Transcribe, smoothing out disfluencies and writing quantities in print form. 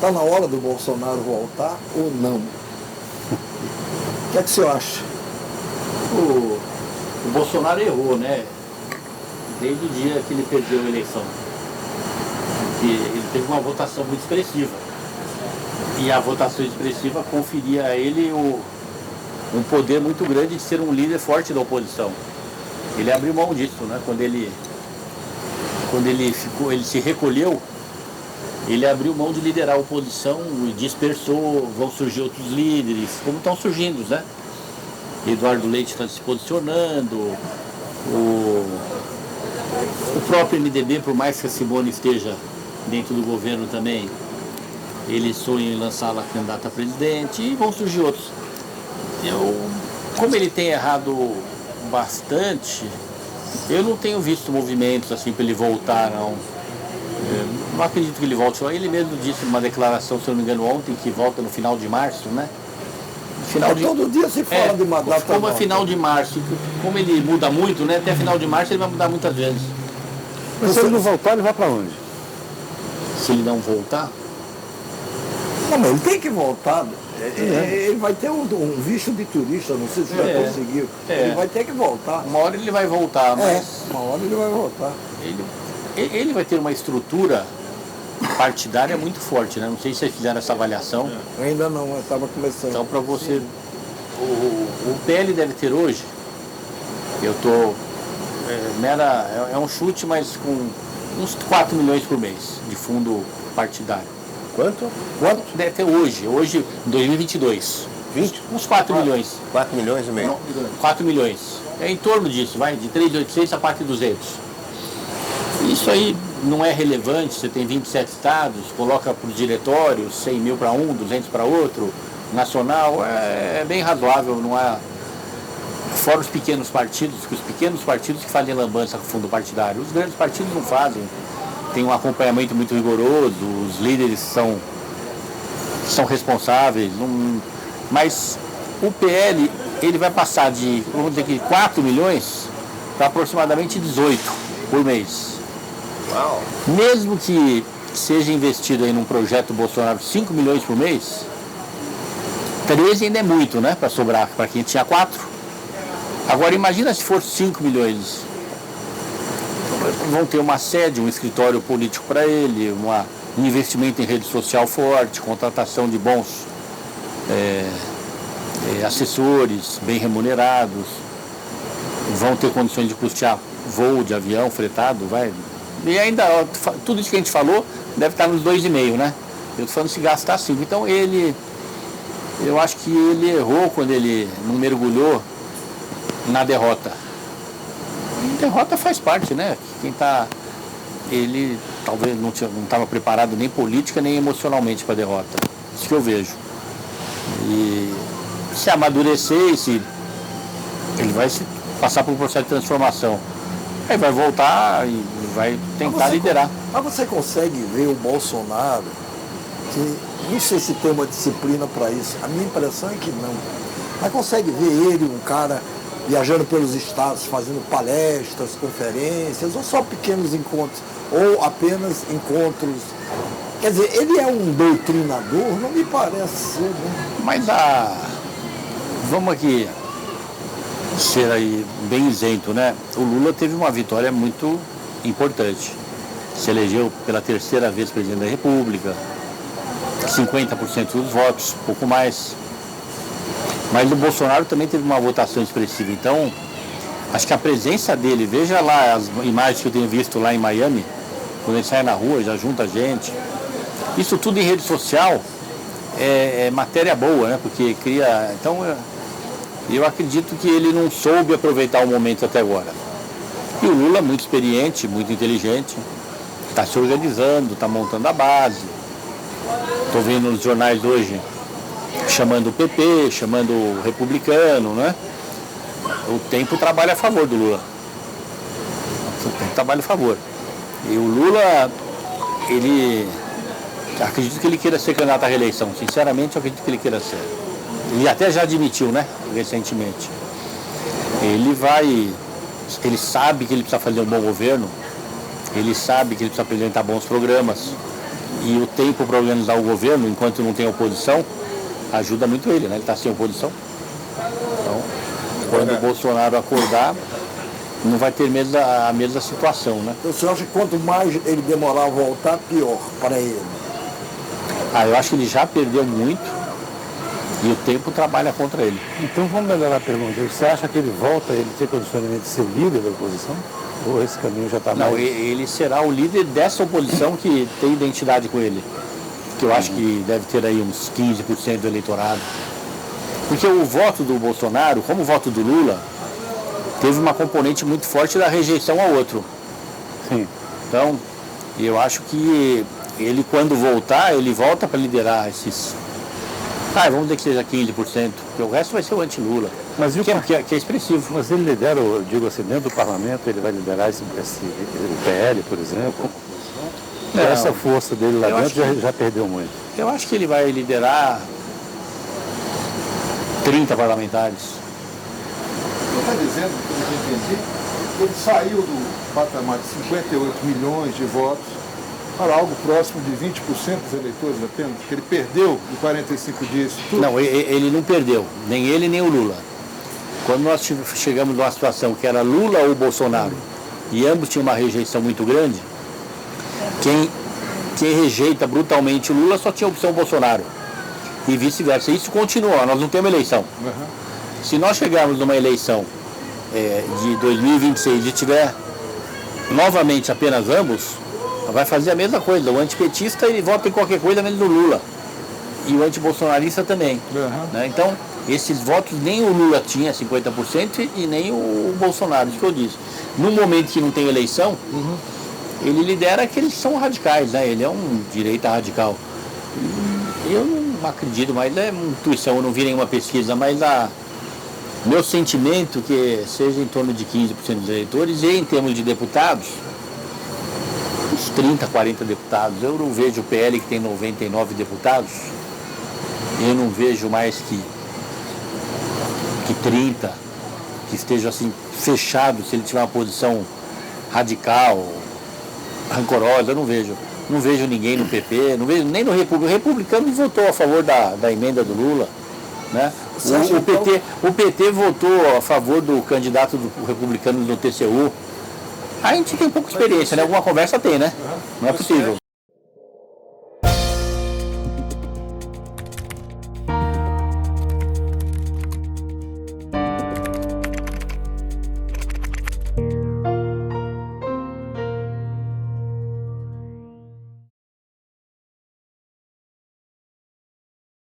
Está na hora do Bolsonaro voltar ou não? O que é que o senhor acha? O Bolsonaro errou, né? Desde o dia que ele perdeu a eleição. Porque ele teve uma votação muito expressiva. E a votação expressiva conferia a ele um poder muito grande de ser um líder forte da oposição. Ele abriu mão disso, né? Quando ele se recolheu, ele abriu mão de liderar a oposição e dispersou, vão surgir outros líderes, como estão surgindo, né? Eduardo Leite está se posicionando, o próprio MDB, por mais que a Simone esteja dentro do governo também, ele sonha em lançá-la candidata a presidente e vão surgir outros. Como ele tem errado bastante, eu não tenho visto movimentos assim para ele voltar, não. Não acredito que ele volte. Ele mesmo disse numa declaração, se eu não me engano, ontem, que volta no final de março, né? Todo dia se fala de uma data. Como é final de março, como ele muda muito, né? Até final de março ele vai mudar muitas vezes. Mas se ele não voltar, ele vai para onde? Se ele não voltar? Não, mas ele tem que voltar. Ele vai ter um visto de turista, não sei se vai conseguir. Ele vai ter que voltar. Uma hora ele vai voltar, mas... uma hora ele vai voltar. Ele vai ter uma estrutura partidária muito forte, né? Não sei se vocês fizeram essa avaliação. Ainda não, eu estava começando. Então, para você... O PL deve ter hoje, eu estou... É um chute, mas com uns 4 milhões por mês de fundo partidário. Quanto? Deve ter hoje, 2022. 20? Uns 4 milhões. 4 milhões e meio? 4 milhões. É em torno disso, vai, de 3,800 a parte de 200. Isso aí não é relevante, você tem 27 estados, coloca para os diretórios, 100 mil para um, 200 para outro, nacional, é bem razoável, não há... Fora os pequenos partidos que fazem lambança com o fundo partidário. Os grandes partidos não fazem, tem um acompanhamento muito rigoroso, os líderes são responsáveis, mas o PL, ele vai passar de, vamos dizer que 4 milhões para aproximadamente 18 por mês. Uau. Mesmo que seja investido aí num projeto Bolsonaro 5 milhões por mês, 13 ainda é muito, né? Para sobrar, para quem tinha 4. Agora imagina se for 5 milhões. Vão ter uma sede, um escritório político para ele, um investimento em rede social forte, contratação de bons assessores, bem remunerados, vão ter condições de custear voo de avião fretado, vai. E ainda, tudo isso que a gente falou deve estar nos 2,5, né? Eu estou falando se gastar 5. Então eu acho que ele errou quando ele não mergulhou na derrota. E derrota faz parte, né? Ele talvez não estava preparado nem política nem emocionalmente para a derrota. Isso que eu vejo. E se amadurecer, ele vai passar por um processo de transformação. Aí vai voltar e vai tentar liderar. Mas você consegue ver o Bolsonaro, que não sei se tem uma disciplina para isso, a minha impressão é que não. Mas consegue ver ele, um cara viajando pelos estados, fazendo palestras, conferências, ou só pequenos encontros, ou apenas encontros. Quer dizer, ele é um doutrinador? Não me parece ser, né? Mas vamos aqui ser aí bem isento, né? O Lula teve uma vitória muito importante. Se elegeu pela 3ª vez presidente da República, 50% dos votos, pouco mais. Mas o Bolsonaro também teve uma votação expressiva. Então, acho que a presença dele, veja lá as imagens que eu tenho visto lá em Miami, quando ele sai na rua, já junta gente. Isso tudo em rede social é matéria boa, né? Porque cria... Então, eu acredito que ele não soube aproveitar o momento até agora. E o Lula, muito experiente, muito inteligente, está se organizando, está montando a base. Estou vendo nos jornais hoje chamando o PP, chamando o republicano, né? O tempo trabalha a favor do Lula. O tempo trabalha a favor. E o Lula, acredito que ele queira ser candidato à reeleição. Sinceramente, eu acredito que ele queira ser. Ele até já admitiu, né? Recentemente. Ele sabe que ele precisa fazer um bom governo, ele sabe que ele precisa apresentar bons programas. E o tempo para organizar o governo, enquanto não tem oposição, ajuda muito ele, né? Ele está sem oposição. Então, quando o Bolsonaro acordar, não vai ter a mesma situação, né? Então, você acha que quanto mais ele demorar a voltar, pior para ele? Eu acho que ele já perdeu muito e o tempo trabalha contra ele. Então vamos melhorar a pergunta. Você acha que ele volta, ele tem condicionamento de ser líder da oposição? Ou esse caminho já está mais... Não, ele será o líder dessa oposição que tem identidade com ele. Que eu acho que deve ter aí uns 15% do eleitorado. Porque o voto do Bolsonaro, como o voto do Lula, teve uma componente muito forte da rejeição ao outro. Sim. Então, eu acho que ele, quando voltar, ele volta para liderar esses... vamos dizer que seja 15%, porque o resto vai ser o anti-Lula. Mas e o que é expressivo. Mas ele lidera, eu digo assim, dentro do parlamento, ele vai liderar o PL, por exemplo? Não, essa força dele lá dentro já perdeu muito. Eu acho que ele vai liderar 30 parlamentares. Você está dizendo, pelo que eu entendi, que ele saiu do patamar de 58 milhões de votos para algo próximo de 20% dos eleitores apenas, que ele perdeu em 45 dias tudo. Não, ele não perdeu, nem ele nem o Lula. Quando nós chegamos numa situação que era Lula ou Bolsonaro, e ambos tinham uma rejeição muito grande, quem rejeita brutalmente o Lula só tinha a opção Bolsonaro. E vice-versa. Isso continua, nós não temos eleição. Se nós chegarmos numa eleição de 2026 e tiver novamente apenas ambos, vai fazer a mesma coisa. O antipetista ele vota em qualquer coisa menos no Lula. E o antibolsonarista também. Né? Então, esses votos nem o Lula tinha 50% e nem o Bolsonaro, isso que eu disse. No momento que não tem eleição, ele lidera que eles são radicais, né? Ele é um direita radical. Eu não acredito, mas é intuição, eu não vi nenhuma pesquisa, mas meu sentimento que seja em torno de 15% dos eleitores, e em termos de deputados, uns 30, 40 deputados. Eu não vejo o PL que tem 99 deputados, eu não vejo mais que 30 que estejam assim fechados, se ele tiver uma posição radical, rancorosa, eu não vejo. Não vejo ninguém no PP, não vejo nem no Republicano. O Republicano votou a favor da emenda do Lula. Né? O PT votou a favor do candidato do Republicano no TCU. A gente tem pouca experiência, né? Alguma conversa tem, né? Não é possível.